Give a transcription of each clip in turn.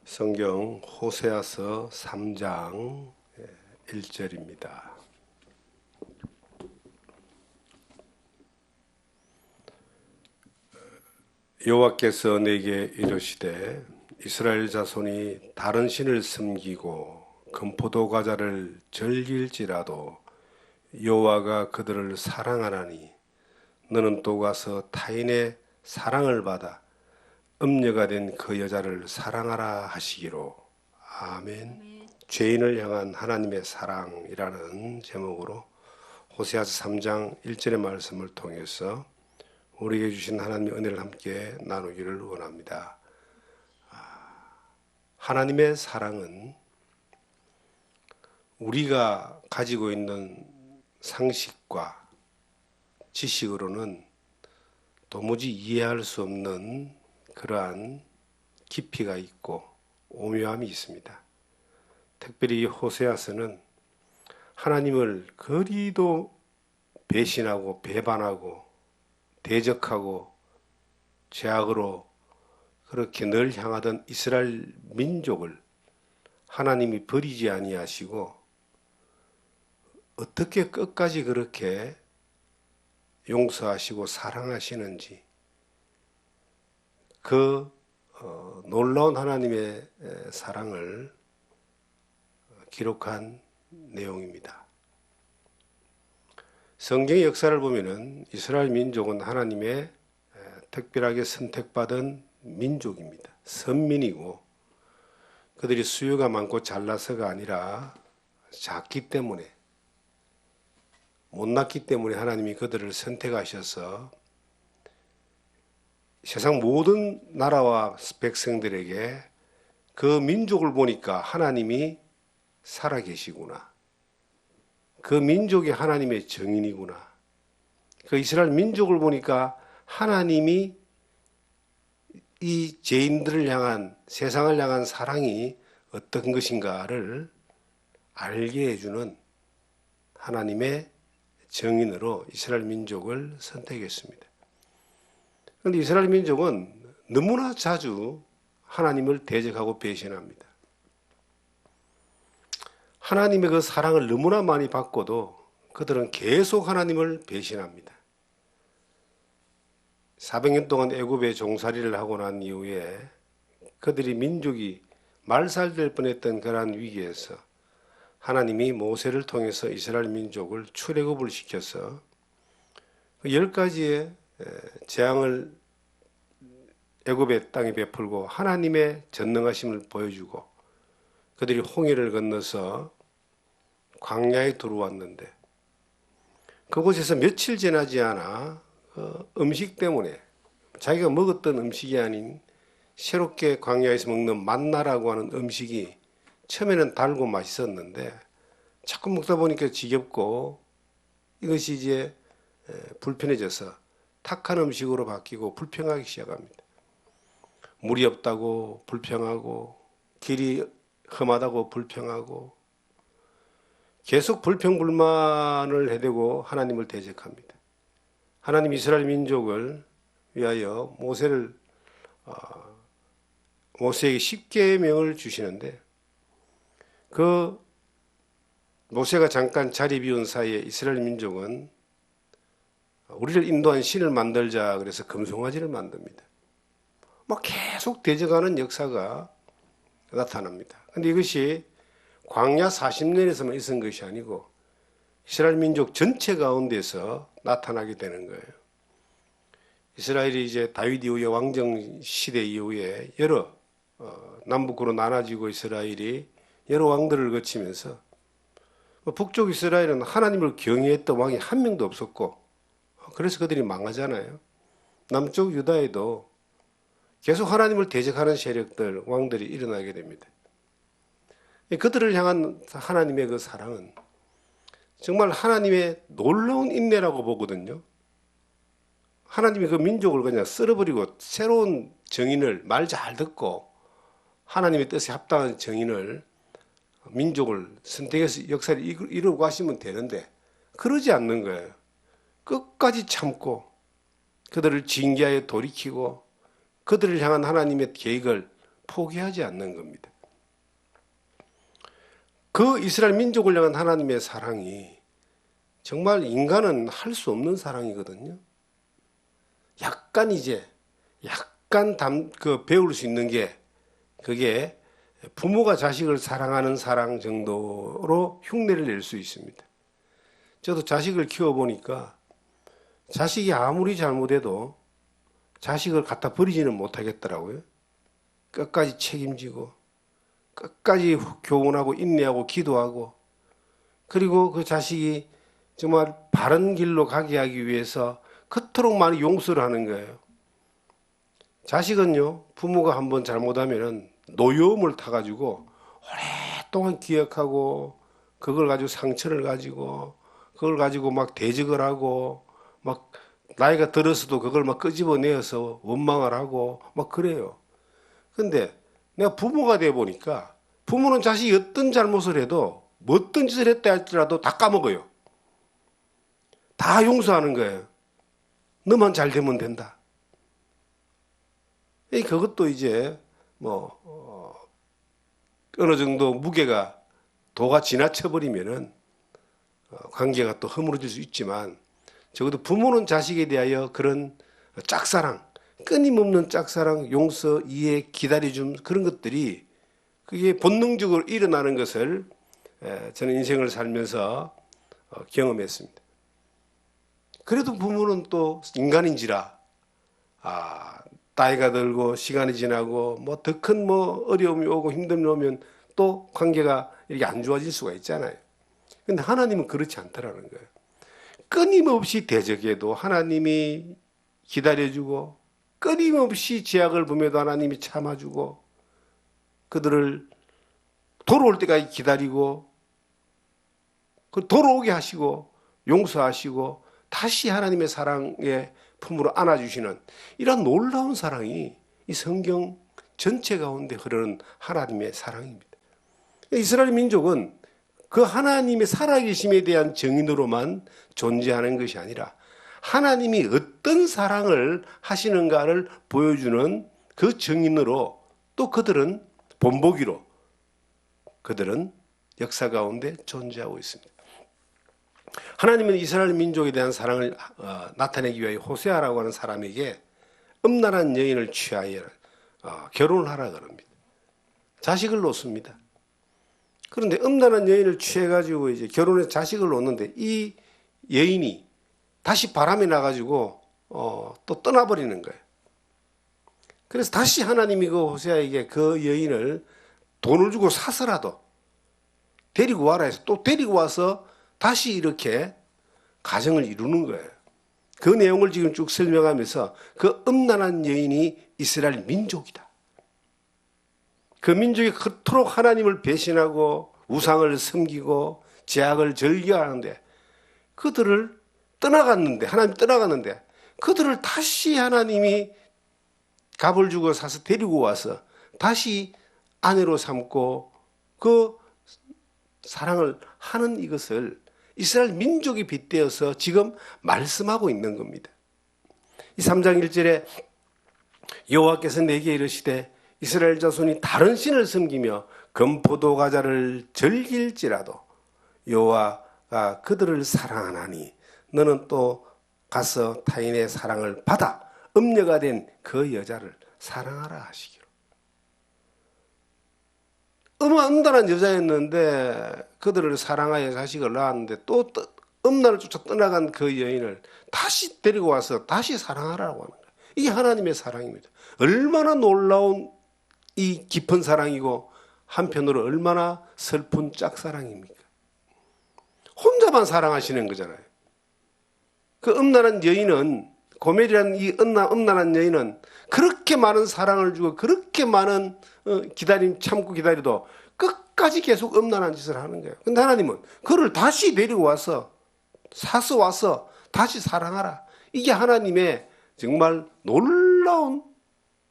성경 호세아서 3장 1절입니다. 여호와께서 내게 이르시되 이스라엘 자손이 다른 신을 섬기고 금포도 과자를 즐길지라도 여호와가 그들을 사랑하나니 너는 또 가서 타인의 사랑을 받아 음녀가 된 그 여자를 사랑하라 하시기로. 아멘. 죄인을 향한 하나님의 사랑이라는 제목으로 호세아서 3장 1절의 말씀을 통해서 우리에게 주신 하나님의 은혜를 함께 나누기를 원합니다. 하나님의 사랑은 우리가 가지고 있는 상식과 지식으로는 도무지 이해할 수 없는 그러한 깊이가 있고 오묘함이 있습니다. 특별히 이 호세아서는 하나님을 그리도 배신하고 배반하고 대적하고 죄악으로 그렇게 늘 향하던 이스라엘 민족을 하나님이 버리지 아니하시고 어떻게 끝까지 그렇게 용서하시고 사랑하시는지 그 놀라운 하나님의 사랑을 기록한 내용입니다. 성경의 역사를 보면은 이스라엘 민족은 하나님의 특별하게 선택받은 민족입니다. 선민이고 그들이 수요가 많고 잘나서가 아니라 작기 때문에 못났기 때문에 하나님이 그들을 선택하셔서 세상 모든 나라와 백성들에게 그 민족을 보니까 하나님이 살아계시구나. 그 민족이 하나님의 정인이구나. 그 이스라엘 민족을 보니까 하나님이 이 죄인들을 향한 세상을 향한 사랑이 어떤 것인가를 알게 해주는 하나님의 정인으로 이스라엘 민족을 선택했습니다. 그런데 이스라엘 민족은 너무나 자주 하나님을 대적하고 배신합니다. 하나님의 그 사랑을 너무나 많이 받고도 그들은 계속 하나님을 배신합니다. 400년 동안 애굽에 종살이를 하고 난 이후에 그들이 민족이 말살될 뻔했던 그러한 위기에서 하나님이 모세를 통해서 이스라엘 민족을 출애굽을 시켜서 10가지의 재앙을 애굽의 땅에 베풀고 하나님의 전능하심을 보여주고 그들이 홍해를 건너서 광야에 들어왔는데 그곳에서 며칠 지나지 않아 음식 때문에 자기가 먹었던 음식이 아닌 새롭게 광야에서 먹는 만나라고 하는 음식이 처음에는 달고 맛있었는데 자꾸 먹다 보니까 지겹고 이것이 이제 불편해져서 탁한 음식으로 바뀌고 불평하기 시작합니다. 물이 없다고 불평하고 길이 험하다고 불평하고 계속 불평불만을 해대고 하나님을 대적합니다. 하나님 이스라엘 민족을 위하여 모세에게 10계명을 주시는데 그 모세가 잠깐 자리 비운 사이에 이스라엘 민족은 우리를 인도한 신을 만들자 그래서 금송아지를 만듭니다. 막 계속 대적하는 역사가 나타납니다. 그런데 이것이 광야 40년에서만 있은 것이 아니고 이스라엘 민족 전체 가운데서 나타나게 되는 거예요. 이스라엘이 이제 다윗 이후에 왕정 시대 이후에 여러 남북으로 나눠지고 이스라엘이 여러 왕들을 거치면서 북쪽 이스라엘은 하나님을 경외했던 왕이 한 명도 없었고 그래서 그들이 망하잖아요. 남쪽 유다에도 계속 하나님을 대적하는 세력들, 왕들이 일어나게 됩니다. 그들을 향한 하나님의 그 사랑은 정말 하나님의 놀라운 인내라고 보거든요. 하나님이 그 민족을 그냥 쓸어버리고 새로운 정인을 말 잘 듣고 하나님의 뜻에 합당한 정인을 민족을 선택해서 역사를 이루고 하시면 되는데 그러지 않는 거예요. 끝까지 참고 그들을 징계하여 돌이키고 그들을 향한 하나님의 계획을 포기하지 않는 겁니다. 그 이스라엘 민족을 향한 하나님의 사랑이 정말 인간은 할 수 없는 사랑이거든요. 약간 배울 수 있는 게 그게 부모가 자식을 사랑하는 사랑 정도로 흉내를 낼 수 있습니다. 저도 자식을 키워보니까 자식이 아무리 잘못해도 자식을 갖다 버리지는 못하겠더라고요. 끝까지 책임지고 끝까지 교훈하고 인내하고 기도하고 그리고 그 자식이 정말 바른 길로 가게 하기 위해서 그토록 많이 용서를 하는 거예요. 자식은요, 부모가 한번 잘못하면은 노여움을 타가지고 오랫동안 기억하고 그걸 가지고 상처를 가지고 그걸 가지고 막 대적을 하고 막 나이가 들어서도 그걸 막 끄집어내어서 원망을 하고 막 그래요. 근데 내가 부모가 돼 보니까 부모는 자식이 어떤 잘못을 해도 어떤 짓을 했다 할지라도 다 까먹어요. 다 용서하는 거예요. 너만 잘 되면 된다. 그것도 이제 어느 정도 무게가 도가 지나쳐 버리면은 관계가 또 허물어질 수 있지만 적어도 부모는 자식에 대하여 그런 짝사랑, 끊임없는 짝사랑, 용서, 이해, 기다려줌 그런 것들이 그게 본능적으로 일어나는 것을 저는 인생을 살면서 경험했습니다. 그래도 부모는 또 인간인지라 나이가 들고 시간이 지나고 더 큰 어려움이 오고 힘듦이 오면 또 관계가 이렇게 안 좋아질 수가 있잖아요. 근데 하나님은 그렇지 않다라는 거예요. 끊임없이 대적해도 하나님이 기다려주고 끊임없이 죄악을 범해도 하나님이 참아주고 그들을 돌아올 때까지 기다리고 돌아오게 하시고 용서하시고 다시 하나님의 사랑의 품으로 안아주시는 이런 놀라운 사랑이 이 성경 전체 가운데 흐르는 하나님의 사랑입니다. 이스라엘 민족은 그 하나님의 살아계심에 대한 정인으로만 존재하는 것이 아니라 하나님이 어떤 사랑을 하시는가를 보여주는 그 정인으로 또 그들은 본보기로 그들은 역사 가운데 존재하고 있습니다. 하나님은 이스라엘 민족에 대한 사랑을 나타내기 위하여 호세아라고 하는 사람에게 음란한 여인을 취하여 결혼을 하라 그럽니다. 자식을 놓습니다. 그런데 음란한 여인을 취해가지고 이제 결혼해서 자식을 놓는데 이 여인이 다시 바람이 나가지고 또 떠나버리는 거예요. 그래서 다시 하나님이 그 호세아에게 그 여인을 돈을 주고 사서라도 데리고 와라 해서 또 데리고 와서 다시 이렇게 가정을 이루는 거예요. 그 내용을 지금 쭉 설명하면서 그 음란한 여인이 이스라엘 민족이다. 그 민족이 그토록 하나님을 배신하고 우상을 섬기고 죄악을 즐겨하는데 그들을 떠나갔는데 하나님 떠나갔는데 그들을 다시 하나님이 값을 주고 사서 데리고 와서 다시 아내로 삼고 그 사랑을 하는 이것을 이스라엘 민족이 빗대어서 지금 말씀하고 있는 겁니다. 이 3장 1절에 여호와께서 내게 이르시되 이스라엘 자손이 다른 신을 섬기며 금포도 과자를 즐길지라도 여호와가 그들을 사랑하나니 너는 또 가서 타인의 사랑을 받아 음녀가 된 그 여자를 사랑하라 하시기로. 음란한 여자였는데 그들을 사랑하여 자식을 낳았는데 또 음란을 쫓아 떠나간 그 여인을 다시 데리고 와서 다시 사랑하라고 하는 거예요. 이게 하나님의 사랑입니다. 얼마나 놀라운 이 깊은 사랑이고 한편으로 얼마나 슬픈 짝사랑입니까? 혼자만 사랑하시는 거잖아요. 그 음란한 여인은 고멜이라는 이 음란한 여인은 그렇게 많은 사랑을 주고 그렇게 많은 참고 기다려도 끝까지 계속 음란한 짓을 하는 거예요. 근데 하나님은 그를 다시 데리고 와서 사서 와서 다시 사랑하라. 이게 하나님의 정말 놀라운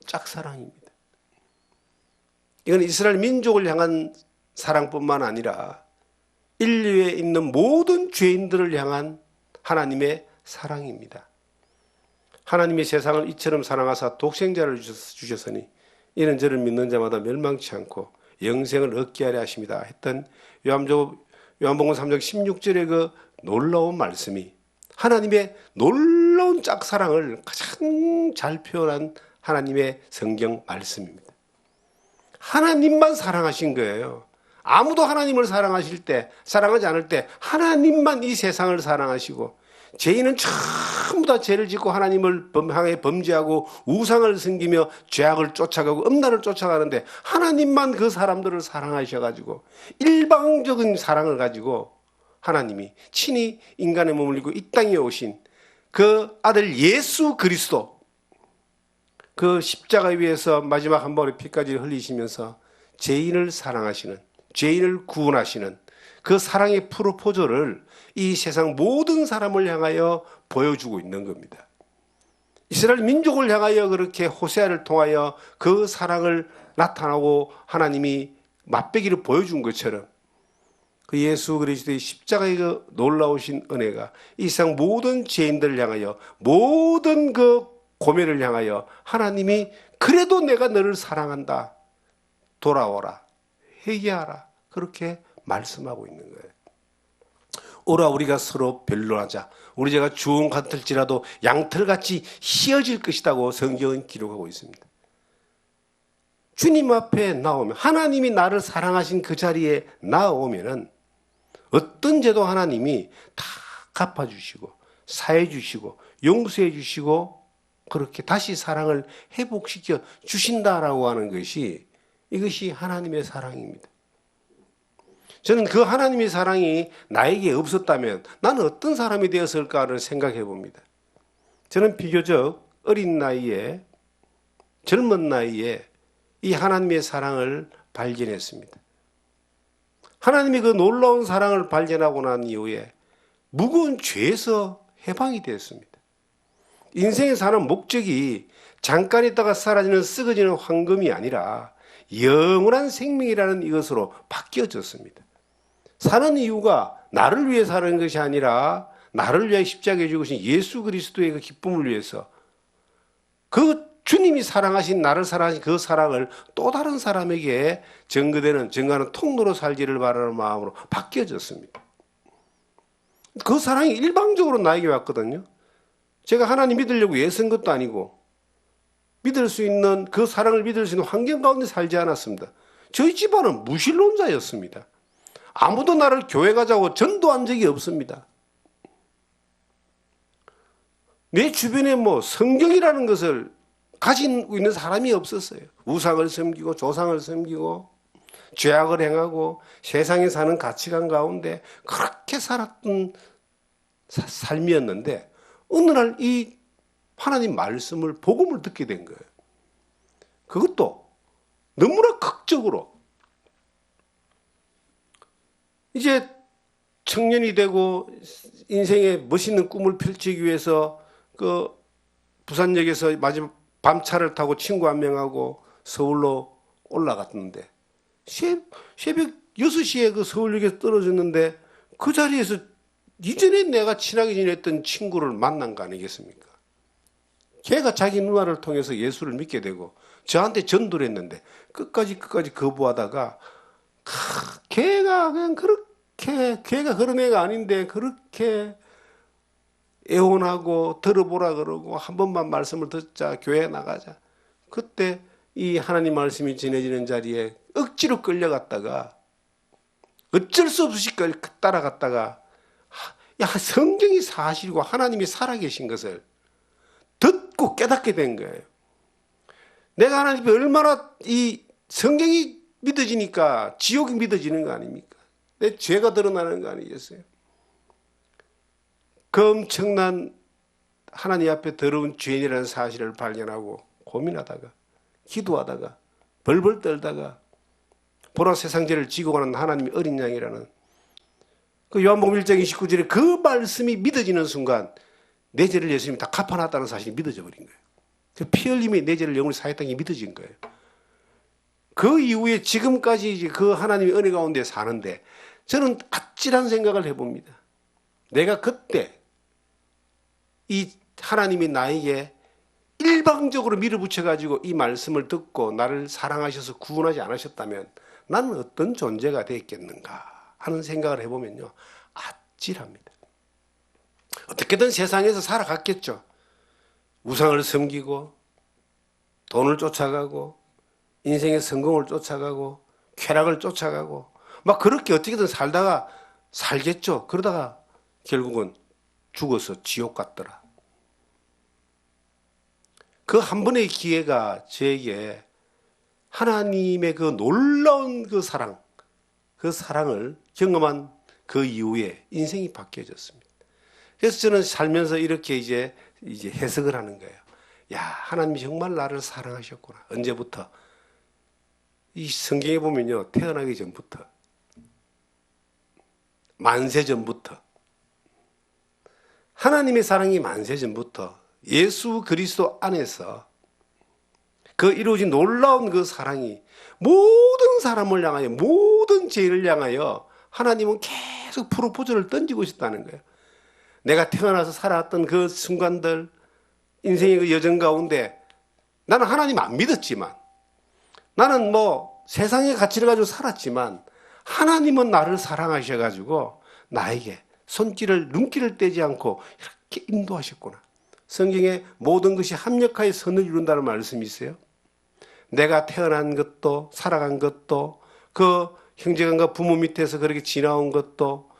짝사랑입니다. 이건 이스라엘 민족을 향한 사랑뿐만 아니라 인류에 있는 모든 죄인들을 향한 하나님의 사랑입니다. 하나님이 세상을 이처럼 사랑하사 독생자를 주셨으니 이는 저를 믿는 자마다 멸망치 않고 영생을 얻게 하려 하십니다 했던 요한복음 3장 16절의 그 놀라운 말씀이 하나님의 놀라운 짝사랑을 가장 잘 표현한 하나님의 성경 말씀입니다. 하나님만 사랑하신 거예요. 아무도 하나님을 사랑하지 않을 때 하나님만 이 세상을 사랑하시고, 죄인은 전부 다 죄를 짓고 하나님을 향해 범죄하고 우상을 섬기며 죄악을 쫓아가고 음란을 쫓아가는데, 하나님만 그 사람들을 사랑하셔가지고 일방적인 사랑을 가지고 하나님이 친히 인간의 몸을 입고 이 땅에 오신 그 아들 예수 그리스도, 그 십자가 위에서 마지막 한 번의 피까지 흘리시면서 죄인을 사랑하시는, 죄인을 구원하시는 그 사랑의 프로포즈를 이 세상 모든 사람을 향하여 보여주고 있는 겁니다. 이스라엘 민족을 향하여 그렇게 호세아를 통하여 그 사랑을 나타나고 하나님이 맛배기를 보여준 것처럼, 그 예수 그리스도의 십자가의 그 놀라우신 은혜가 이 세상 모든 죄인들을 향하여, 모든 그 고매를 향하여 하나님이 그래도 내가 너를 사랑한다, 돌아오라, 회개하라, 그렇게 말씀하고 있는 거예요. 오라 우리가 서로 변론하자. 우리 죄가 주홍 같을지라도 양털같이 휘어질 것이라고 성경은 기록하고 있습니다. 주님 앞에 나오면, 하나님이 나를 사랑하신 그 자리에 나오면은 어떤 죄도 하나님이 다 갚아주시고 사해주시고 용서해주시고 그렇게 다시 사랑을 회복시켜 주신다라고 하는 것이, 이것이 하나님의 사랑입니다. 저는 그 하나님의 사랑이 나에게 없었다면 나는 어떤 사람이 되었을까를 생각해 봅니다. 저는 비교적 어린 나이에, 젊은 나이에 이 하나님의 사랑을 발견했습니다. 하나님이 그 놀라운 사랑을 발견하고 난 이후에 무거운 죄에서 해방이 되었습니다. 인생에 사는 목적이 잠깐 있다가 사라지는 썩어지는 황금이 아니라 영원한 생명이라는 이것으로 바뀌어졌습니다. 사는 이유가 나를 위해 사는 것이 아니라 나를 위해 십자가에 죽으신 예수 그리스도의 그 기쁨을 위해서, 그 주님이 사랑하신, 나를 사랑하신 그 사랑을 또 다른 사람에게 전가하는 통로로 살기를 바라는 마음으로 바뀌어졌습니다. 그 사랑이 일방적으로 나에게 왔거든요. 제가 하나님 믿으려고 애쓴 것도 아니고, 믿을 수 있는, 그 사랑을 믿을 수 있는 환경 가운데 살지 않았습니다. 저희 집안은 무신론자였습니다. 아무도 나를 교회 가자고 전도한 적이 없습니다. 내 주변에 성경이라는 것을 가지고 있는 사람이 없었어요. 우상을 섬기고 조상을 섬기고 죄악을 행하고 세상에 사는 가치관 가운데 그렇게 살았던 삶이었는데, 어느 날 이 하나님 말씀을, 복음을 듣게 된 거예요. 그것도 너무나 극적으로. 이제 청년이 되고 인생의 멋있는 꿈을 펼치기 위해서 그 부산역에서 마지막 밤차를 타고 친구 한 명하고 서울로 올라갔는데, 새벽 6시에 그 서울역에서 떨어졌는데, 그 자리에서 이전에 내가 친하게 지냈던 친구를 만난 거 아니겠습니까? 걔가 자기 누나를 통해서 예수를 믿게 되고 저한테 전도를 했는데 끝까지 거부하다가, 걔가 그냥 그렇게, 걔가 그런 애가 아닌데 그렇게 애원하고 들어보라 그러고 한 번만 말씀을 듣자, 교회 나가자. 그때 이 하나님 말씀이 전해지는 자리에 억지로 끌려갔다가, 어쩔 수 없이 따라갔다가, 야, 성경이 사실이고 하나님이 살아계신 것을 듣고 깨닫게 된 거예요. 내가 하나님이 얼마나, 이 성경이 믿어지니까 지옥이 믿어지는 거 아닙니까? 내 죄가 드러나는 거 아니겠어요? 그 엄청난 하나님 앞에 더러운 죄인이라는 사실을 발견하고 고민하다가, 기도하다가, 벌벌 떨다가 보라 세상 죄를 지고 가는 하나님의 어린 양이라는 그 요한복음 1장 29절에 그 말씀이 믿어지는 순간 내 죄를 예수님이 다 갚아놨다는 사실이 믿어져 버린 거예요. 그 피 흘림이 내 죄를 영원히 사했다는 게 믿어진 거예요. 그 이후에 지금까지 이제 그 하나님의 은혜 가운데 사는데, 저는 아찔한 생각을 해봅니다. 내가 그때 이 하나님이 나에게 일방적으로 밀어붙여가지고 이 말씀을 듣고 나를 사랑하셔서 구원하지 않으셨다면 나는 어떤 존재가 되었겠는가 하는 생각을 해보면요, 아찔합니다. 어떻게든 세상에서 살아갔겠죠. 우상을 섬기고 돈을 쫓아가고 인생의 성공을 쫓아가고 쾌락을 쫓아가고 막 그렇게 어떻게든 살겠죠. 그러다가 결국은 죽어서 지옥 갔더라. 그 한 번의 기회가 저에게 하나님의 그 놀라운 그 사랑을 경험한 그 이후에 인생이 바뀌어졌습니다. 그래서 저는 살면서 이렇게 이제 해석을 하는 거예요. 야, 하나님이 정말 나를 사랑하셨구나. 언제부터? 이 성경에 보면요, 태어나기 전부터, 만세 전부터, 하나님의 사랑이 만세 전부터 예수 그리스도 안에서 그 이루어진 놀라운 그 사랑이 모든 사람을 향하여, 모든 죄를 향하여 하나님은 계속 프로포즈를 던지고 있었다는 거예요. 내가 태어나서 살아왔던 그 순간들, 인생의 그 여정 가운데 나는 하나님 안 믿었지만, 나는 뭐 세상의 가치를 가지고 살았지만 하나님은 나를 사랑하셔가지고 나에게 눈길을 떼지 않고 이렇게 인도하셨구나. 성경에 모든 것이 합력하여 선을 이룬다는 말씀이 있어요. 내가 태어난 것도 살아간 것도 그 형제간과 부모 밑에서 그렇게 지나온 것도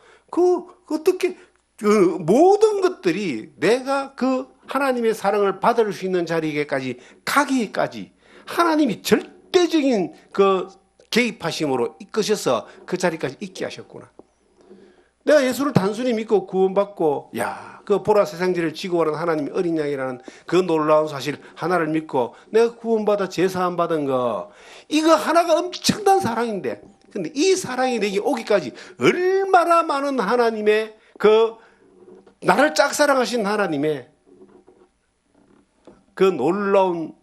어떻게 모든 것들이 내가 그 하나님의 사랑을 받을 수 있는 자리에까지 가기까지 하나님이 절대적인 그 개입하심으로 이끄셔서 그 자리까지 있게 하셨구나. 내가 예수를 단순히 믿고 구원받고 그 보라 세상지를 지고 가는 하나님이 어린 양이라는 그 놀라운 사실 하나를 믿고 내가 구원받아 제사함 받은 거, 이거 하나가 엄청난 사랑인데, 근데 이 사랑이 내게 오기까지 얼마나 많은 하나님의 나를 짝사랑하신 하나님의 그 놀라운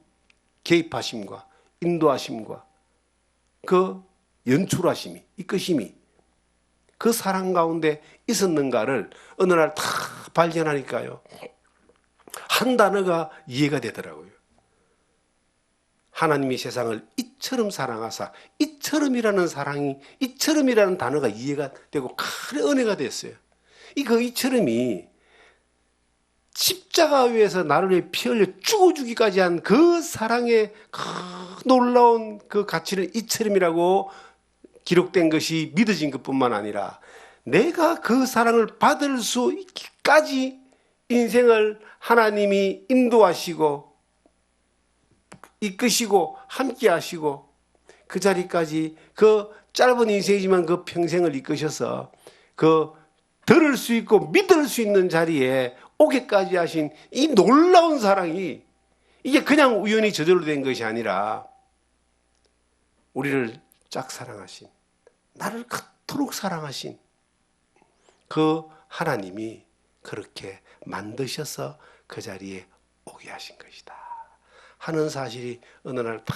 개입하심과 인도하심과 그 연출하심이, 이끄심이 그 사랑 가운데 있었는가를 어느 날 다 발견하니까요, 한 단어가 이해가 되더라고요. 하나님이 세상을 이처럼 사랑하사, 이처럼이라는 단어가 이해가 되고 큰 은혜가 됐어요. 이처럼이 십자가 위에서 나를 위해 피 흘려 죽어주기까지 한 그 사랑의 그 놀라운 그 가치를 이처럼이라고 기록된 것이 믿어진 것뿐만 아니라 내가 그 사랑을 받을 수 있기까지 인생을 하나님이 인도하시고 이끄시고 함께 하시고 그 자리까지, 그 짧은 인생이지만 그 평생을 이끄셔서 그 들을 수 있고 믿을 수 있는 자리에 오게까지 하신 이 놀라운 사랑이, 이게 그냥 우연히 저절로 된 것이 아니라 우리를 짝사랑하신, 나를 그토록 사랑하신 그 하나님이 그렇게 만드셔서 그 자리에 오게 하신 것이다 하는 사실이 어느 날 다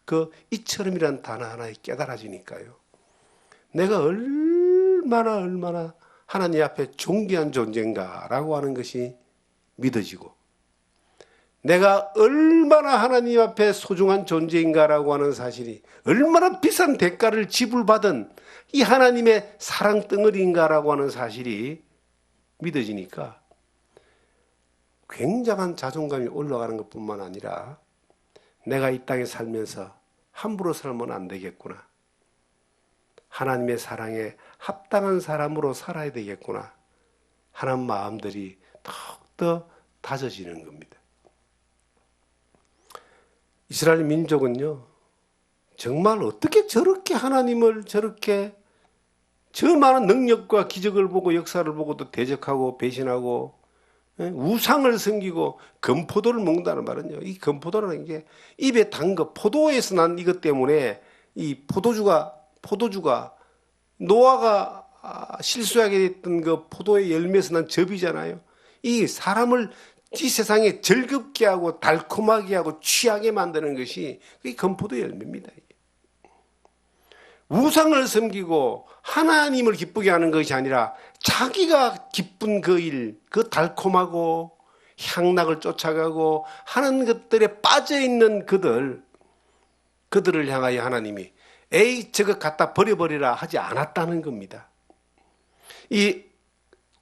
그 이처럼이라는 단어 하나에 깨달아지니까요, 내가 얼마나 하나님 앞에 존귀한 존재인가라고 하는 것이 믿어지고, 내가 얼마나 하나님 앞에 소중한 존재인가라고 하는 사실이, 얼마나 비싼 대가를 지불받은 이 하나님의 사랑 덩어리인가라고 하는 사실이 믿어지니까 굉장한 자존감이 올라가는 것뿐만 아니라 내가 이 땅에 살면서 함부로 살면 안 되겠구나, 하나님의 사랑에 합당한 사람으로 살아야 되겠구나 하는 마음들이 더욱더 다져지는 겁니다. 이스라엘 민족은요, 정말 어떻게 저렇게 하나님을 저렇게 저 많은 능력과 기적을 보고 역사를 보고도 대적하고 배신하고 우상을 섬기고 금포도를 먹는다는 말은요, 이 금포도라는 게 입에 단 거, 포도에서 난 이것 때문에 이 포도주가 노아가 실수하게 됐던 그 포도의 열매에서 난 즙이잖아요. 이 사람을 이 세상에 즐겁게 하고 달콤하게 하고 취하게 만드는 것이 그게 금포도 열매입니다. 우상을 섬기고 하나님을 기쁘게 하는 것이 아니라 자기가 기쁜 그 일, 그 달콤하고 향락을 쫓아가고 하는 것들에 빠져있는 그들을 향하여 하나님이 에이 저거 갖다 버려버리라 하지 않았다는 겁니다. 이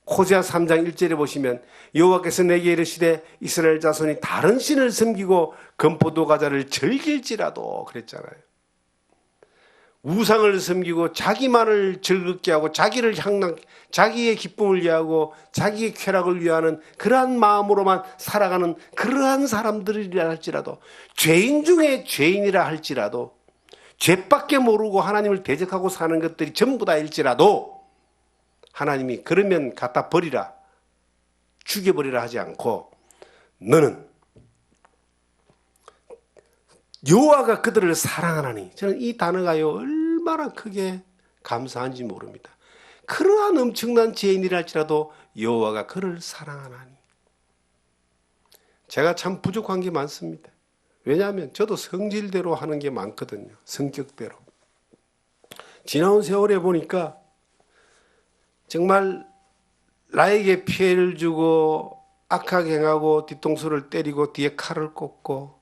호세아 3장 1절에 보시면 여호와께서 내게 이르시되 이스라엘 자손이 다른 신을 섬기고 금포도 과자를 즐길지라도 그랬잖아요. 우상을 섬기고 자기만을 즐겁게 하고 자기의 기쁨을 위하고 자기의 쾌락을 위하는 그러한 마음으로만 살아가는 그러한 사람들이라 할지라도 죄인 중에 죄인이라 할지라도 죄밖에 모르고 하나님을 대적하고 사는 것들이 전부 다일지라도 하나님이 그러면 갖다 버리라 죽여버리라 하지 않고 너는 여호와가 그들을 사랑하나니 저는 이 단어가요 얼마나 크게 감사한지 모릅니다. 그러한 엄청난 죄인이라 할지라도 여호와가 그를 사랑하나니. 제가 참 부족한 게 많습니다. 왜냐하면 저도 성질대로 하는 게 많거든요. 성격대로. 지나온 세월에 보니까 정말 나에게 피해를 주고 악하게 행하고 뒤통수를 때리고 뒤에 칼을 꽂고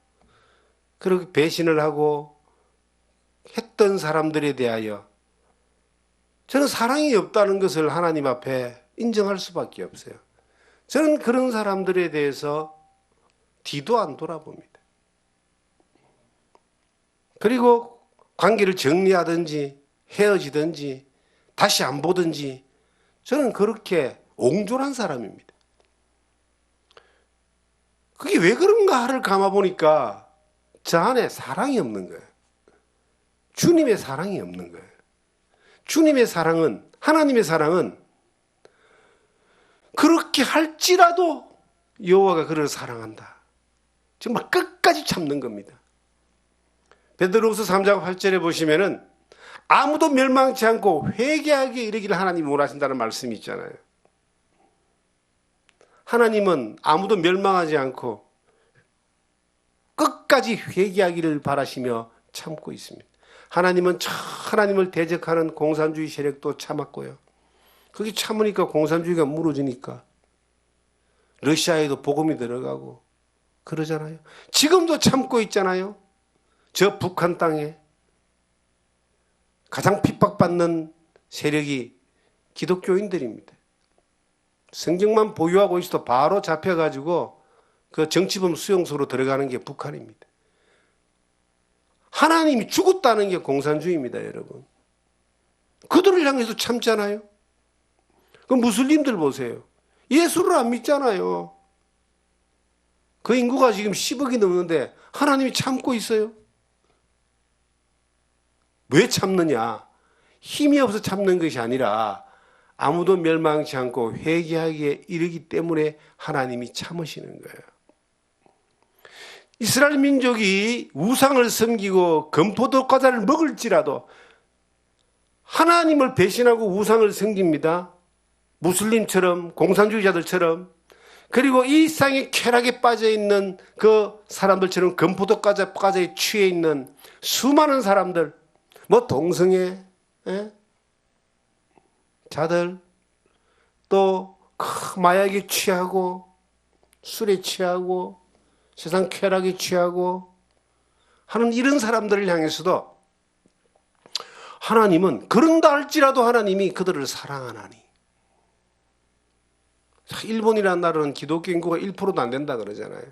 그렇게 배신을 하고 했던 사람들에 대하여 저는 사랑이 없다는 것을 하나님 앞에 인정할 수밖에 없어요. 저는 그런 사람들에 대해서 뒤도 안 돌아봅니다. 그리고 관계를 정리하든지 헤어지든지 다시 안 보든지 저는 그렇게 옹졸한 사람입니다. 그게 왜 그런가를 감아보니까 저 안에 사랑이 없는 거예요. 주님의 사랑이 없는 거예요. 주님의 사랑은, 하나님의 사랑은 그렇게 할지라도 여호와가 그를 사랑한다. 정말 끝까지 참는 겁니다. 베드로후서 3장 8절에 보시면은 아무도 멸망치 않고 회개하게 이르기를 하나님이 원하신다는 말씀이 있잖아요. 하나님은 아무도 멸망하지 않고 끝까지 회개하기를 바라시며 참고 있습니다. 하나님은 하나님을 대적하는 공산주의 세력도 참았고요. 그게 참으니까 공산주의가 무너지니까 러시아에도 복음이 들어가고 그러잖아요. 지금도 참고 있잖아요. 저 북한 땅에 가장 핍박받는 세력이 기독교인들입니다. 성경만 보유하고 있어도 바로 잡혀가지고 그 정치범 수용소로 들어가는 게 북한입니다. 하나님이 죽었다는 게 공산주의입니다, 여러분. 그들을 향해서 참잖아요. 그 무슬림들 보세요. 예수를 안 믿잖아요. 그 인구가 지금 10억이 넘는데 하나님이 참고 있어요. 왜 참느냐? 힘이 없어 참는 것이 아니라 아무도 멸망치 않고 회개하기에 이르기 때문에 하나님이 참으시는 거예요. 이스라엘 민족이 우상을 섬기고 금포도 과자를 먹을지라도 하나님을 배신하고 우상을 섬깁니다. 무슬림처럼 공산주의자들처럼 그리고 이 세상의 쾌락에 빠져있는 그 사람들처럼 금포도 과자에 취해 있는 수많은 사람들 뭐 동성애 자들 또 마약에 취하고 술에 취하고 세상 쾌락에 취하고 하는 이런 사람들을 향해서도 하나님은 그런다 할지라도 하나님이 그들을 사랑하나니. 일본이라는 나라는 기독교 인구가 1%도 안 된다 그러잖아요.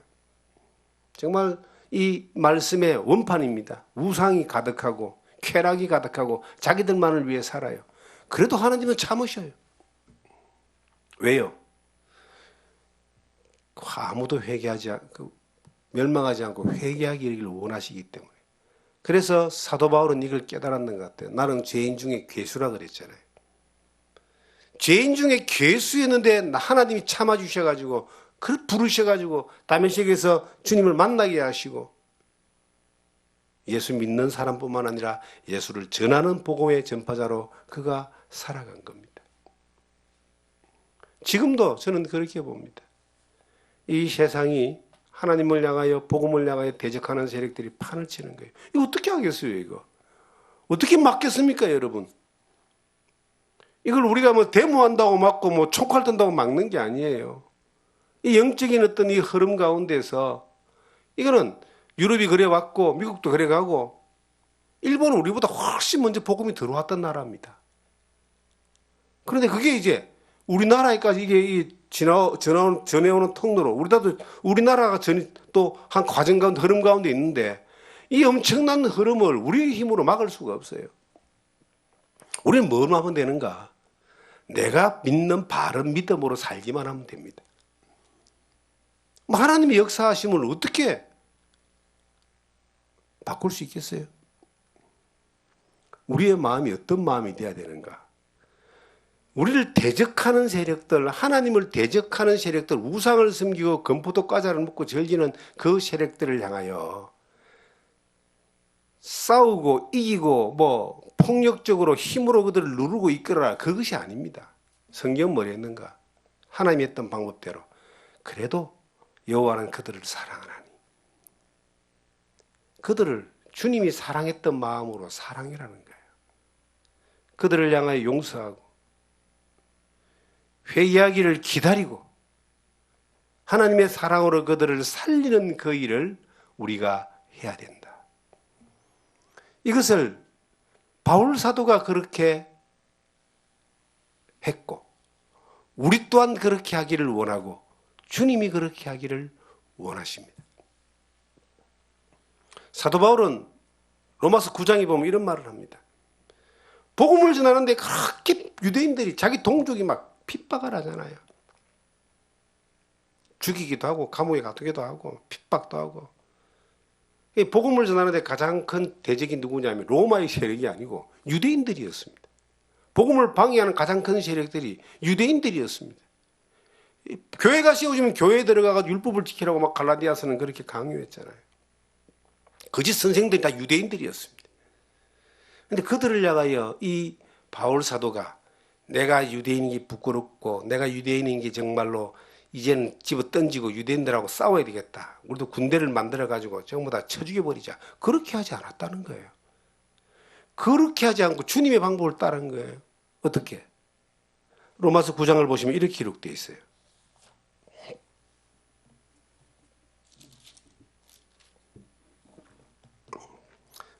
정말 이 말씀의 원판입니다. 우상이 가득하고 쾌락이 가득하고 자기들만을 위해 살아요. 그래도 하나님은 참으셔요. 왜요? 아무도 멸망하지 않고 회개하기를 원하시기 때문에. 그래서 사도 바울은 이걸 깨달았는 것 같아요. 나는 죄인 중에 괴수라 그랬잖아요. 죄인 중에 괴수였는데 하나님이 참아주셔가지고 부르셔가지고 다메섹에서 주님을 만나게 하시고 예수 믿는 사람뿐만 아니라 예수를 전하는 복음의 전파자로 그가 살아간 겁니다. 지금도 저는 그렇게 봅니다. 이 세상이 하나님을 향하여 복음을 향하여 대적하는 세력들이 판을 치는 거예요. 이거 어떻게 하겠어요, 이거? 어떻게 막겠습니까, 여러분? 이걸 우리가 뭐 데모한다고 막고 뭐 총칼 든다고 막는 게 아니에요. 이 영적인 어떤 이 흐름 가운데서 이거는 유럽이 그래왔고 미국도 그래가고 일본은 우리보다 훨씬 먼저 복음이 들어왔던 나라입니다. 그런데 그게 이제 우리나라에까지 이게 전해오는 통로로 우리나라가 또 한 과정 가운데 흐름 가운데 있는데 이 엄청난 흐름을 우리의 힘으로 막을 수가 없어요. 우리는 뭘 하면 되는가? 내가 믿는 바른 믿음으로 살기만 하면 됩니다. 하나님의 역사하심을 어떻게 바꿀 수 있겠어요? 우리의 마음이 어떤 마음이 되어야 되는가? 우리를 대적하는 세력들, 하나님을 대적하는 세력들, 우상을 섬기고 건포도 과자를 먹고 즐기는 그 세력들을 향하여 싸우고 이기고 폭력적으로 힘으로 그들을 누르고 이끌어라, 그것이 아닙니다. 성경은 뭐라 했는가? 하나님이 했던 방법대로 그래도 여호와는 그들을 사랑하나니 그들을 주님이 사랑했던 마음으로 사랑이라는 거예요. 그들을 향하여 용서하고 회개하기를 기다리고 하나님의 사랑으로 그들을 살리는 그 일을 우리가 해야 된다. 이것을 바울 사도가 그렇게 했고 우리 또한 그렇게 하기를 원하고 주님이 그렇게 하기를 원하십니다. 사도 바울은 로마서 9장에 보면 이런 말을 합니다. 복음을 전하는데 그렇게 유대인들이 자기 동족이 막 핍박을 하잖아요. 죽이기도 하고 감옥에 가두기도 하고 핍박도 하고. 복음을 전하는데 가장 큰 대적이 누구냐면 로마의 세력이 아니고 유대인들이었습니다. 복음을 방해하는 가장 큰 세력들이 유대인들이었습니다. 교회가 세워지면 교회에 들어가서 율법을 지키라고 막 갈라디아서는 그렇게 강요했잖아요. 거짓 선생들이 다 유대인들이었습니다. 그런데 그들을 향하여 이 바울 사도가 내가 유대인인 게 부끄럽고 내가 유대인인 게 정말로 이제는 집어 던지고 유대인들하고 싸워야 되겠다. 우리도 군대를 만들어가지고 전부 다 쳐 죽여버리자. 그렇게 하지 않았다는 거예요. 그렇게 하지 않고 주님의 방법을 따른 거예요. 어떻게? 로마서 9장을 보시면 이렇게 기록되어 있어요.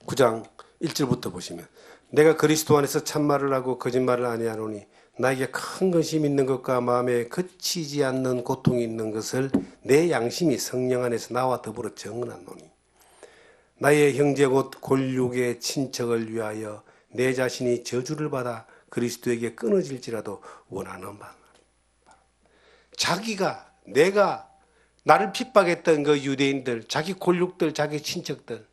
9장 1절부터 보시면 내가 그리스도 안에서 참말을 하고 거짓말을 아니하노니 나에게 큰 근심이 있는 것과 마음에 그치지 않는 고통이 있는 것을 내 양심이 성령 안에서 나와 더불어 증언하노니 나의 형제 곧 골육의 친척을 위하여 내 자신이 저주를 받아 그리스도에게 끊어질지라도 원하는 바. 자기가 내가 나를 핍박했던 그 유대인들, 자기 골육들, 자기 친척들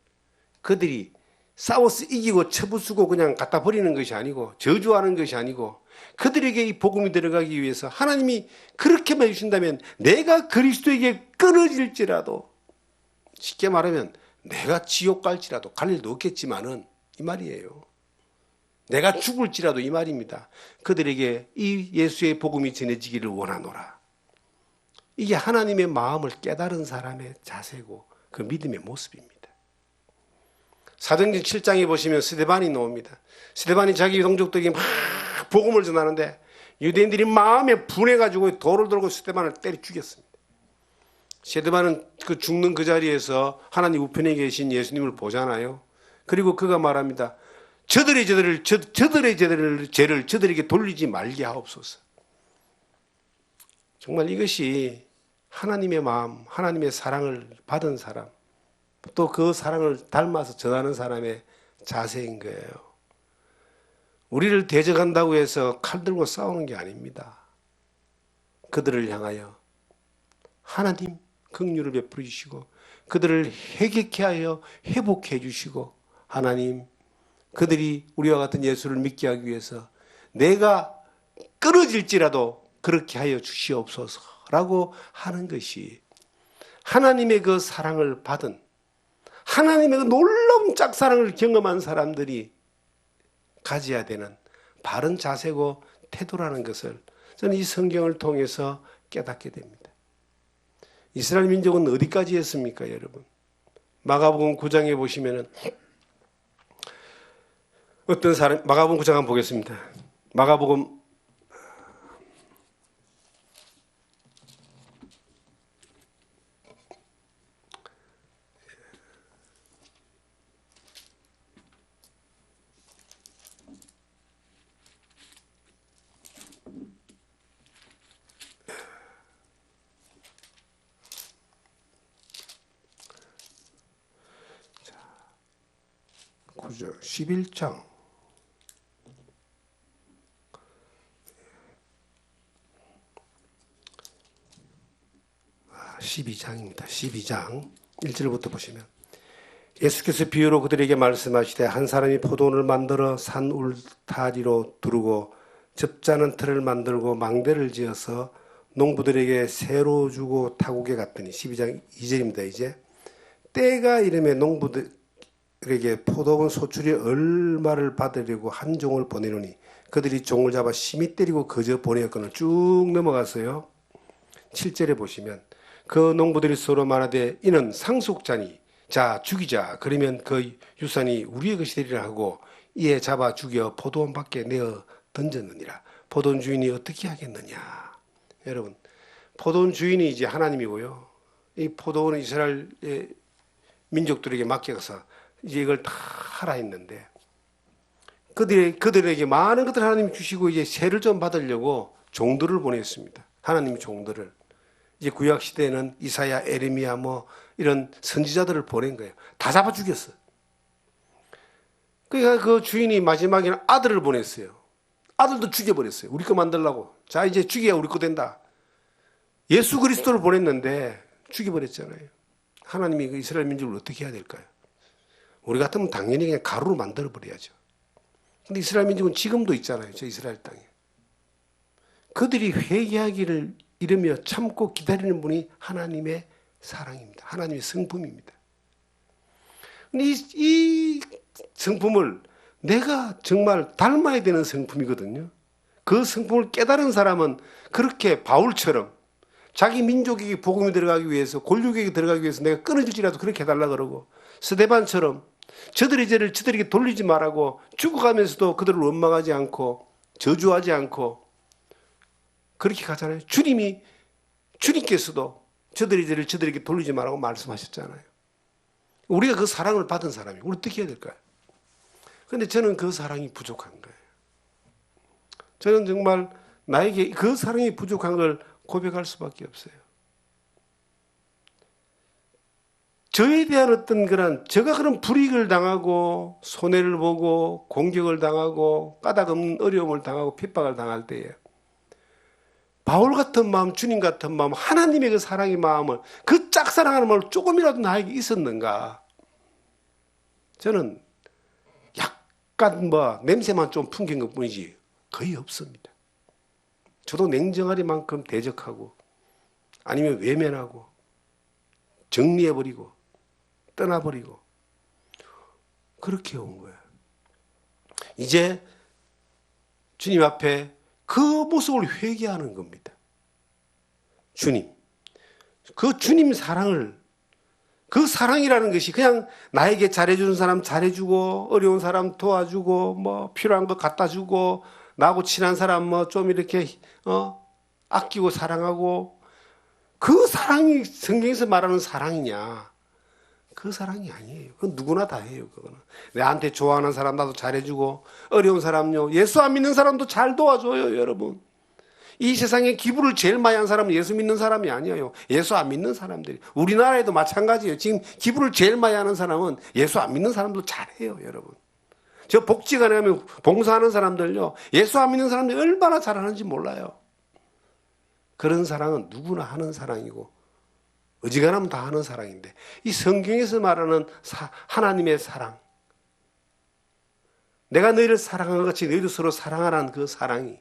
그들이 싸워서 이기고 쳐부수고 그냥 갖다 버리는 것이 아니고 저주하는 것이 아니고 그들에게 이 복음이 들어가기 위해서 하나님이 그렇게만 해주신다면 내가 그리스도에게 끊어질지라도 쉽게 말하면 내가 지옥 갈지라도 갈 일도 없겠지만은 이 말이에요. 내가 죽을지라도 이 말입니다. 그들에게 이 예수의 복음이 전해지기를 원하노라. 이게 하나님의 마음을 깨달은 사람의 자세고 그 믿음의 모습입니다. 사도행전 7장에 보시면 스데반이 나옵니다. 스데반이 자기 동족들에게 막 복음을 전하는데 유대인들이 마음에 분해가지고 돌을 들고 스데반을 때려 죽였습니다. 스데반은 그 죽는 그 자리에서 하나님 우편에 계신 예수님을 보잖아요. 그리고 그가 말합니다. 저들의 죄를 저들에게 돌리지 말게 하옵소서. 정말 이것이 하나님의 마음, 하나님의 사랑을 받은 사람, 또 그 사랑을 닮아서 전하는 사람의 자세인 거예요. 우리를 대적한다고 해서 칼 들고 싸우는 게 아닙니다. 그들을 향하여 하나님 긍휼을 베풀어 주시고 그들을 회개케 하여 회복해 주시고 하나님 그들이 우리와 같은 예수를 믿게 하기 위해서 내가 끊어질지라도 그렇게 하여 주시옵소서라고 하는 것이 하나님의 그 사랑을 받은 하나님의 그 놀라운 짝사랑을 경험한 사람들이 가져야 되는 바른 자세고 태도라는 것을 저는 이 성경을 통해서 깨닫게 됩니다. 이스라엘 민족은 어디까지 했습니까, 여러분? 마가복음 9장에 보시면은 어떤 사람, 마가복음 9장 한번 보겠습니다. 마가복음 9절, 11장. 12장입니다. 12장 1절부터 보시면 예수께서 비유로 그들에게 말씀하시되 한 사람이 포도원을 만들어 산 울타리로 두르고 접자는 틀을 만들고 망대를 지어서 농부들에게 새로 주고 타국에 갔더니 12장 2절입니다. 이제 때가 이르매 농부들에게 포도원 소출이 얼마를 받으려고 한 종을 보내노니 그들이 종을 잡아 심히 때리고 거저 보내었거늘 쭉 넘어가서요. 7절에 보시면 그 농부들이 서로 말하되 이는 상속자니 자 죽이자 그러면 그 유산이 우리의 것이 되리라 하고 이에 잡아 죽여 포도원 밖에 내어 던졌느니라. 포도원 주인이 어떻게 하겠느냐. 여러분 포도원 주인이 이제 하나님이고요. 이 포도원은 이스라엘의 민족들에게 맡겨서 이제 이걸 다 하라 했는데 그들에게 많은 것들을 하나님이 주시고 이제 세를 좀 받으려고 종들을 보냈습니다. 하나님이 종들을. 이제 구약 시대에는 이사야, 에레미야 뭐 이런 선지자들을 보낸 거예요. 다 잡아 죽였어. 그러니까 그 주인이 마지막에는 아들을 보냈어요. 아들도 죽여버렸어요. 우리 거 만들라고. 자 이제 죽여야 우리 거 된다. 예수 그리스도를 보냈는데 죽여버렸잖아요. 하나님이 그 이스라엘 민족을 어떻게 해야 될까요? 우리 같으면 당연히 그냥 가루로 만들어버려야죠. 근데 이스라엘 민족은 지금도 있잖아요. 저 이스라엘 땅에. 그들이 회개하기를 이러며 참고 기다리는 분이 하나님의 사랑입니다. 하나님의 성품입니다. 근데 이 성품을 내가 정말 닮아야 되는 성품이거든요. 그 성품을 깨달은 사람은 그렇게 바울처럼 자기 민족에게 복음이 들어가기 위해서 골육에게 들어가기 위해서 내가 끊어질지라도 그렇게 해달라 그러고 스데반처럼 저들의 죄를 저들에게 돌리지 말라고 죽어가면서도 그들을 원망하지 않고 저주하지 않고 그렇게 가잖아요. 주님께서도 저들의 죄를 저들에게 돌리지 말라고 말씀하셨잖아요. 우리가 그 사랑을 받은 사람이 우리 어떻게 해야 될까요? 그런데 저는 그 사랑이 부족한 거예요. 저는 정말 나에게 그 사랑이 부족한 걸 고백할 수밖에 없어요. 저에 대한 어떤 제가 그런 불이익을 당하고 손해를 보고 공격을 당하고 까닭없는 어려움을 당하고 핍박을 당할 때에 바울 같은 마음, 주님 같은 마음, 하나님의 그 사랑의 마음을 그 짝사랑하는 마음을 조금이라도 나에게 있었는가? 저는 약간 냄새만 좀 풍긴 것 뿐이지 거의 없습니다. 저도 냉정하리만큼 대적하고 아니면 외면하고 정리해버리고 떠나버리고 그렇게 온 거예요. 이제 주님 앞에 그 모습을 회개하는 겁니다. 주님. 그 주님 사랑을 그 사랑이라는 것이 그냥 나에게 잘해주는 사람 잘해주고 어려운 사람 도와주고 필요한 거 갖다 주고 나하고 친한 사람 좀 이렇게 아끼고 사랑하고 그 사랑이 성경에서 말하는 사랑이냐? 그 사랑이 아니에요. 그건 누구나 다 해요. 그거는 나한테 좋아하는 사람 나도 잘해주고 어려운 사람요 예수 안 믿는 사람도 잘 도와줘요. 여러분 이 세상에 기부를 제일 많이 한 사람은 예수 믿는 사람이 아니에요. 예수 안 믿는 사람들이. 우리나라에도 마찬가지예요. 지금 기부를 제일 많이 하는 사람은 예수 안 믿는 사람도 잘해요. 여러분 저 복지관에 가면 봉사하는 사람들요 예수 안 믿는 사람들이 얼마나 잘하는지 몰라요. 그런 사랑은 누구나 하는 사랑이고 어지간하면 다 하는 사랑인데 이 성경에서 말하는 하나님의 사랑, 내가 너희를 사랑한 것 같이 너희도 서로 사랑하라는 그 사랑이,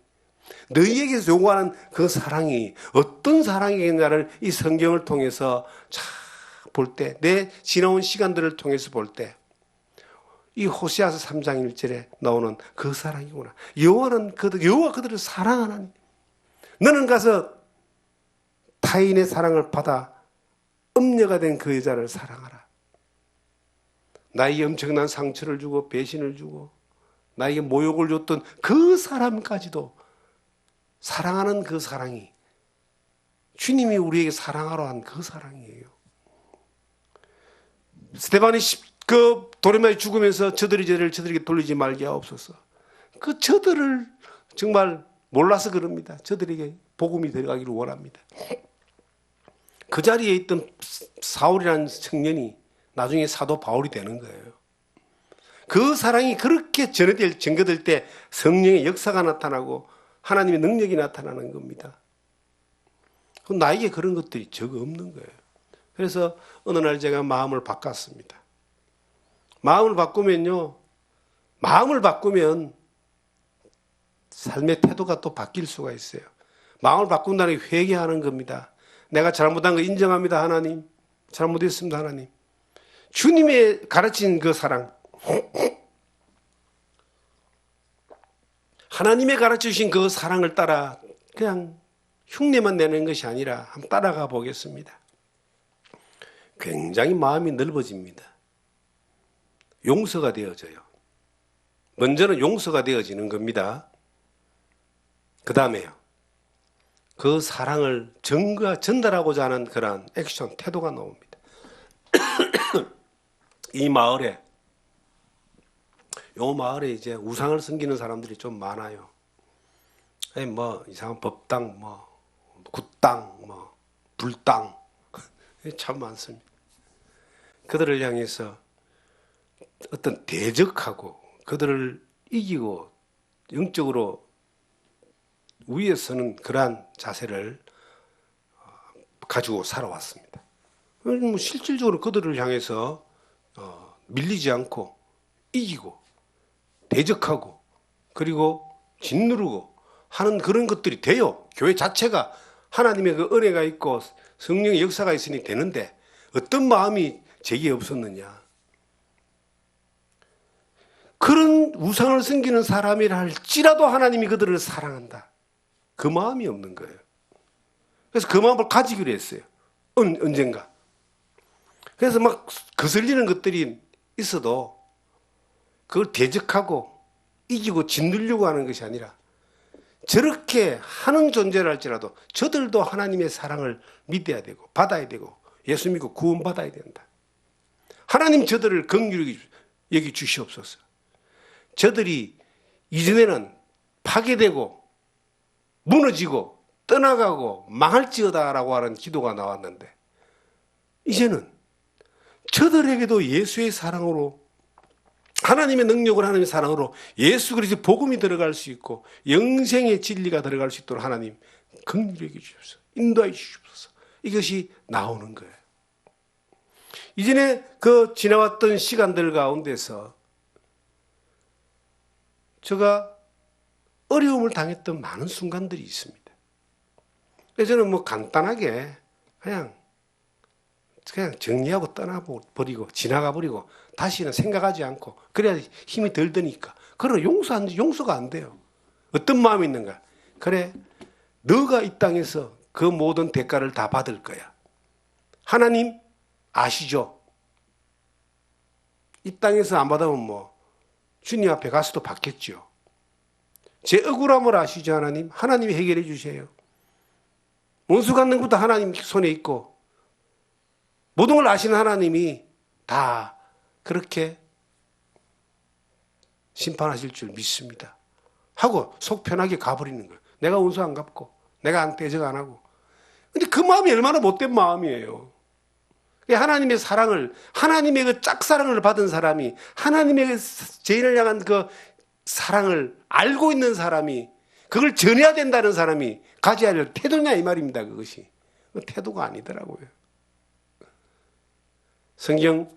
너희에게서 요구하는 그 사랑이 어떤 사랑이겠냐를 이 성경을 통해서 볼 때, 내 지나온 시간들을 통해서 볼 때 이 호세아서 3장 1절에 나오는 그 사랑이구나. 여호와 그들을 사랑하는, 너는 가서 타인의 사랑을 받아 음녀가 된 그 여자를 사랑하라. 나에게 엄청난 상처를 주고 배신을 주고 나에게 모욕을 줬던 그 사람까지도 사랑하는 그 사랑이 주님이 우리에게 사랑하러 한 그 사랑이에요. 스데반이 그 도리마에 죽으면서 저들의 죄를 저들에게 돌리지 말게 하옵소서. 그 저들을 정말 몰라서 그럽니다. 저들에게 복음이 들어가기를 원합니다. 그 자리에 있던 사울이라는 청년이 나중에 사도 바울이 되는 거예요. 그 사랑이 그렇게 전개될 때 성령의 역사가 나타나고 하나님의 능력이 나타나는 겁니다. 나에게 그런 것들이 적어 없는 거예요. 그래서 어느 날 제가 마음을 바꿨습니다. 마음을 바꾸면 삶의 태도가 또 바뀔 수가 있어요. 마음을 바꾼다는 게 회개하는 겁니다. 내가 잘못한 거 인정합니다, 하나님. 잘못했습니다, 하나님. 주님의 가르친 그 사랑, 하나님의 가르치신 그 사랑을 따라 그냥 흉내만 내는 것이 아니라 한번 따라가 보겠습니다. 굉장히 마음이 넓어집니다. 용서가 되어져요. 먼저는 용서가 되어지는 겁니다. 그 다음에요. 그 사랑을 전달하고자 하는 그러한 액션, 태도가 나옵니다. 이 마을에 이제 우상을 섬기는 사람들이 좀 많아요. 이상한 법당, 굿당, 불당 참 많습니다. 그들을 향해서 어떤 대적하고 그들을 이기고 영적으로 위에 서는 그러한 자세를 가지고 살아왔습니다. 실질적으로 그들을 향해서 밀리지 않고 이기고 대적하고 그리고 짓누르고 하는 그런 것들이 돼요. 교회 자체가 하나님의 그 은혜가 있고 성령의 역사가 있으니 되는데 어떤 마음이 제게 없었느냐. 그런 우상을 섬기는 사람이라 할지라도 하나님이 그들을 사랑한다. 그 마음이 없는 거예요. 그래서 그 마음을 가지기로 했어요. 언젠가. 그래서 막 거슬리는 것들이 있어도 그걸 대적하고 이기고 짓누르려고 하는 것이 아니라 저렇게 하는 존재랄지라도 저들도 하나님의 사랑을 믿어야 되고 받아야 되고 예수 믿고 구원받아야 된다. 하나님 저들을 긍휼히 여기 주시옵소서. 저들이 이전에는 파괴되고 무너지고 떠나가고 망할지어다라고 하는 기도가 나왔는데 이제는 저들에게도 예수의 사랑으로 하나님의 능력으로 하나님의 사랑으로 예수 그리스도의 복음이 들어갈 수 있고 영생의 진리가 들어갈 수 있도록 하나님 긍휼히 여기주옵소서. 인도해 주시옵소서. 이것이 나오는 거예요. 이전에 그 지나왔던 시간들 가운데서 제가 어려움을 당했던 많은 순간들이 있습니다. 그래서 저는 간단하게 그냥 정리하고 떠나버리고 지나가 버리고 다시는 생각하지 않고 그래야 힘이 덜 드니까. 그러나 용서가 안 돼요. 어떤 마음이 있는가? 그래, 너가 이 땅에서 그 모든 대가를 다 받을 거야. 하나님 아시죠? 이 땅에서 안 받으면 주님 앞에 가서도 받겠죠. 제 억울함을 아시죠, 하나님? 하나님이 해결해 주세요. 원수 갚는 것도 하나님 손에 있고 모든 걸 아시는 하나님이 다 그렇게 심판하실 줄 믿습니다. 하고 속 편하게 가버리는 거예요. 내가 원수 안 갚고 내가 대적 안 하고. 근데 그 마음이 얼마나 못된 마음이에요. 하나님의 사랑을, 하나님의 그 짝사랑을 받은 사람이, 하나님의 그 죄인을 향한 그 사랑을 알고 있는 사람이, 그걸 전해야 된다는 사람이 가져야 할 태도냐 이 말입니다. 그것이 태도가 아니더라고요. 성경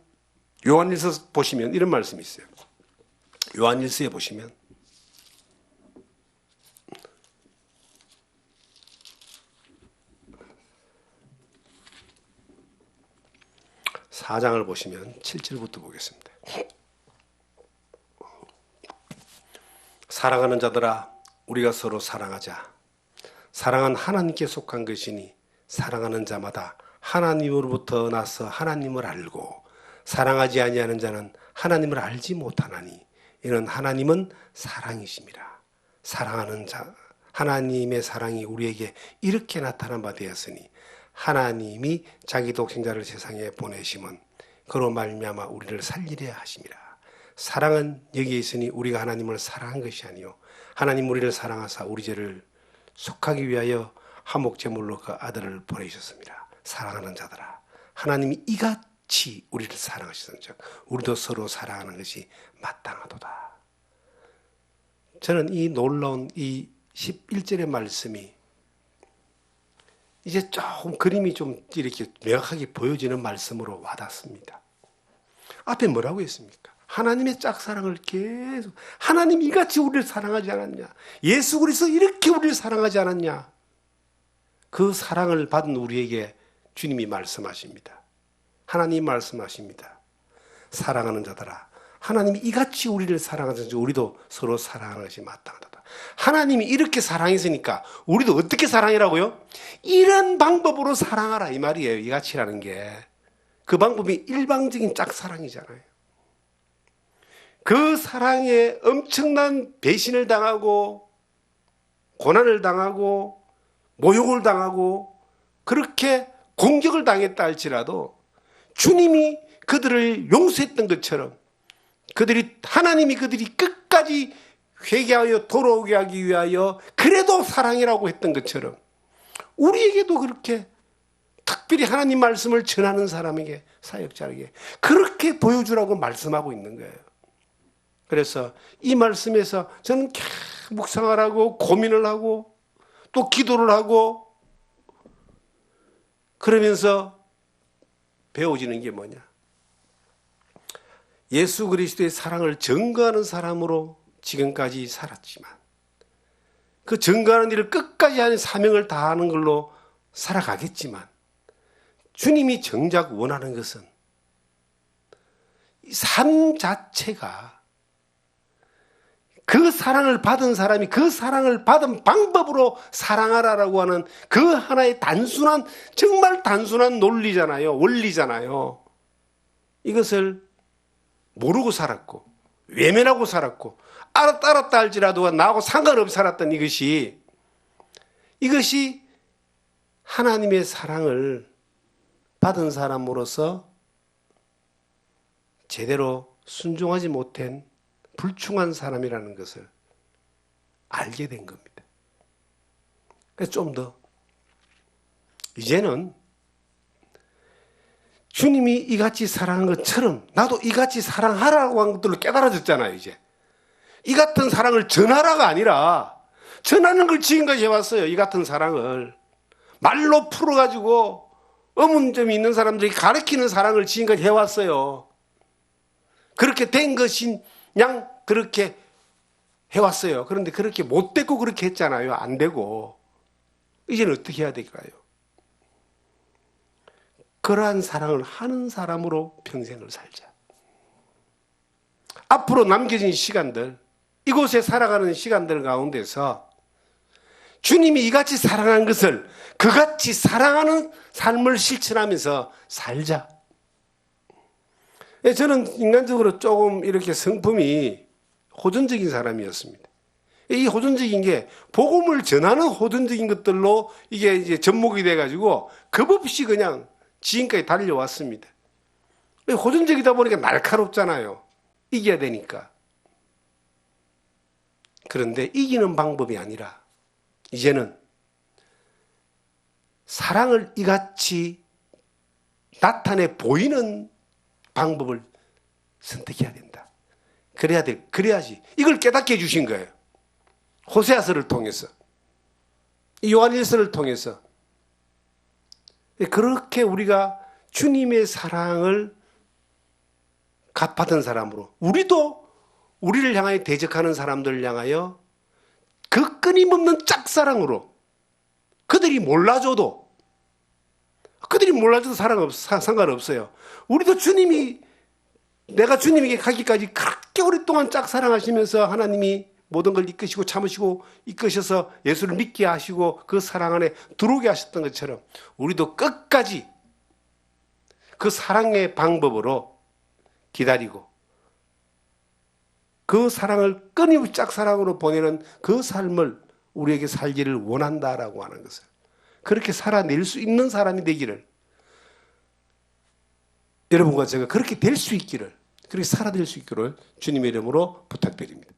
요한일서 보시면 이런 말씀이 있어요. 요한일서에 보시면 사장을 보시면 7절부터 보겠습니다. 사랑하는 자들아 우리가 서로 사랑하자. 사랑은 하나님께 속한 것이니 사랑하는 자마다 하나님으로부터 나서 하나님을 알고 사랑하지 아니하는 자는 하나님을 알지 못하나니 이는 하나님은 사랑이심이라. 사랑하는 자 하나님의 사랑이 우리에게 이렇게 나타난 바 되었으니 하나님이 자기 독생자를 세상에 보내심은 그로 말미암아 우리를 살리려 하심이라. 사랑은 여기에 있으니 우리가 하나님을 사랑한 것이 아니요 하나님 우리를 사랑하사 우리 죄를 속하기 위하여 화목제물로 그 아들을 보내주셨습니다. 사랑하는 자들아 하나님이 이같 이같이 우리를 사랑하시던즉 우리도 서로 사랑하는 것이 마땅하도다. 저는 이 놀라운 이 11절의 말씀이 이제 조금 그림이 좀 이렇게 명확하게 보여지는 말씀으로 와닿습니다. 앞에 뭐라고 했습니까? 하나님의 짝사랑을 계속, 하나님이 이같이 우리를 사랑하지 않았냐? 예수 그리스도 이렇게 우리를 사랑하지 않았냐? 그 사랑을 받은 우리에게 주님이 말씀하십니다. 하나님이 말씀하십니다. 사랑하는 자들아, 하나님이 이같이 우리를 사랑하듯이 우리도 서로 사랑하는 것이 마땅하다. 하나님이 이렇게 사랑했으니까 우리도 어떻게 사랑이라고요? 이런 방법으로 사랑하라 이 말이에요. 이같이라는 게. 그 방법이 일방적인 짝사랑이잖아요. 그 사랑에 엄청난 배신을 당하고 고난을 당하고 모욕을 당하고 그렇게 공격을 당했다 할지라도 주님이 그들을 용서했던 것처럼 하나님이 그들이 끝까지 회개하여 돌아오게 하기 위하여 그래도 사랑이라고 했던 것처럼 우리에게도 그렇게 특별히 하나님 말씀을 전하는 사람에게, 사역자에게 그렇게 보여주라고 말씀하고 있는 거예요. 그래서 이 말씀에서 저는 계속 묵상을 하고 고민을 하고 또 기도를 하고 그러면서 배워지는 게 뭐냐? 예수 그리스도의 사랑을 증거하는 사람으로 지금까지 살았지만 그 증거하는 일을 끝까지 하는 사명을 다하는 걸로 살아가겠지만 주님이 정작 원하는 것은 삶 자체가 그 사랑을 받은 사람이 그 사랑을 받은 방법으로 사랑하라라고 하는 그 하나의 단순한, 정말 단순한 논리잖아요. 원리잖아요. 이것을 모르고 살았고 외면하고 살았고 알았다 할지라도 나하고 상관없이 살았던 이것이 하나님의 사랑을 받은 사람으로서 제대로 순종하지 못한 불충한 사람이라는 것을 알게 된 겁니다. 그래서 좀 더 이제는 주님이 이같이 사랑한 것처럼 나도 이같이 사랑하라고 한 것들을 깨달아졌잖아요. 이제 이 같은 사랑을 전하라가 아니라 전하는 걸 지금까지 해왔어요. 이 같은 사랑을 말로 풀어가지고 의문점이 있는 사람들이 가르치는 사랑을 지금까지 해왔어요. 그렇게 된 것인 양 그렇게 해왔어요. 그런데 그렇게 못 됐고 그렇게 했잖아요. 안 되고 이제는 어떻게 해야 될까요? 그러한 사랑을 하는 사람으로 평생을 살자. 앞으로 남겨진 시간들, 이곳에 살아가는 시간들 가운데서 주님이 이같이 사랑한 것을 그같이 사랑하는 삶을 실천하면서 살자. 저는 인간적으로 조금 이렇게 성품이 호전적인 사람이었습니다. 이 호전적인 게 복음을 전하는 호전적인 것들로 이게 이제 접목이 돼가지고 겁없이 그냥 지금까지 달려왔습니다. 호전적이다 보니까 날카롭잖아요. 이겨야 되니까. 그런데 이기는 방법이 아니라 이제는 사랑을 이같이 나타내 보이는 방법을 선택해야 된다. 그래야지. 이걸 깨닫게 해주신 거예요. 호세아서를 통해서, 요한일서를 통해서. 그렇게 우리가 주님의 사랑을 갚았던 사람으로 우리도 우리를 향하여 대적하는 사람들을 향하여 그 끊임없는 짝사랑으로 그들이 몰라줘도 상관없어요. 우리도 내가 주님에게 가기까지 그렇게 오랫동안 짝사랑하시면서 하나님이 모든 걸 이끄시고 참으시고 이끄셔서 예수를 믿게 하시고 그 사랑 안에 들어오게 하셨던 것처럼 우리도 끝까지 그 사랑의 방법으로 기다리고 그 사랑을 끊임없이 짝사랑으로 보내는 그 삶을 우리에게 살기를 원한다라고 하는 것을, 그렇게 살아낼 수 있는 사람이 되기를, 여러분과 제가 그렇게 될 수 있기를, 그렇게 살아낼 수 있기를 주님의 이름으로 부탁드립니다.